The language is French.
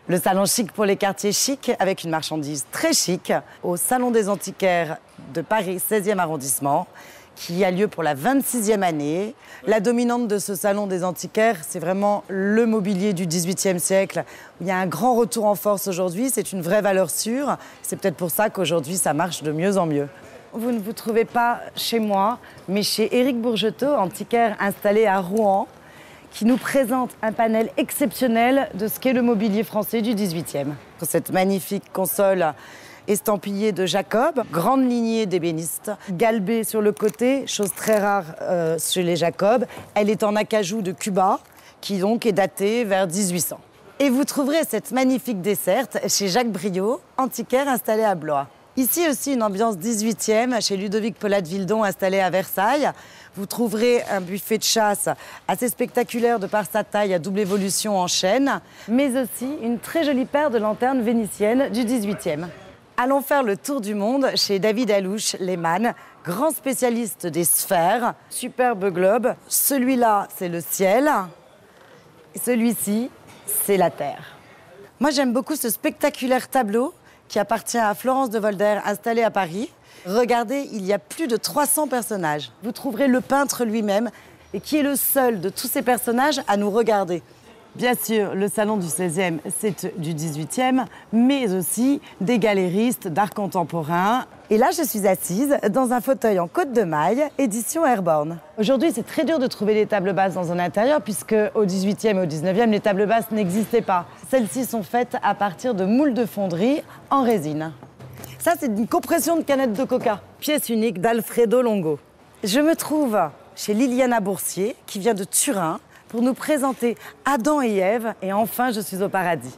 Le salon chic pour les quartiers chics, avec une marchandise très chic, au Salon des Antiquaires de Paris, 16e arrondissement, qui a lieu pour la 26e année. La dominante de ce Salon des Antiquaires, c'est vraiment le mobilier du XVIIIe siècle. Il y a un grand retour en force aujourd'hui, c'est une vraie valeur sûre. C'est peut-être pour ça qu'aujourd'hui, ça marche de mieux en mieux. Vous ne vous trouvez pas chez moi, mais chez Éric Bourgetot, antiquaire installé à Rouen, qui nous présente un panel exceptionnel de ce qu'est le mobilier français du XVIIIe. Cette magnifique console estampillée de Jacob, grande lignée d'ébénistes, galbée sur le côté, chose très rare chez les Jacob. Elle est en acajou de Cuba, qui donc est datée vers 1800. Et vous trouverez cette magnifique desserte chez Jacques Briot, antiquaire installé à Blois. Ici aussi, une ambiance 18e, chez Ludovic Polat de Vildon, installé à Versailles. Vous trouverez un buffet de chasse assez spectaculaire de par sa taille à double évolution en chêne, mais aussi une très jolie paire de lanternes vénitiennes du 18e. Allons faire le tour du monde chez David Alouche, Lehmann, grand spécialiste des sphères. Superbe globe. Celui-là, c'est le ciel. Et celui-ci, c'est la terre. Moi, j'aime beaucoup ce spectaculaire tableau qui appartient à Florence de Volder, installé à Paris. Regardez, il y a plus de 300 personnages. Vous trouverez le peintre lui-même, et qui est le seul de tous ces personnages à nous regarder. Bien sûr, le salon du 16e, c'est du 18e, mais aussi des galéristes d'art contemporain. Et là, je suis assise dans un fauteuil en côte de maille, édition Airborne. Aujourd'hui, c'est très dur de trouver des tables basses dans un intérieur, puisque au 18e et au 19e, les tables basses n'existaient pas. Celles-ci sont faites à partir de moules de fonderie en résine. Ça, c'est une compression de canettes de coca. Pièce unique d'Alfredo Longo. Je me trouve chez Liliana Boursier, qui vient de Turin, pour nous présenter Adam et Ève, et enfin, je suis au paradis.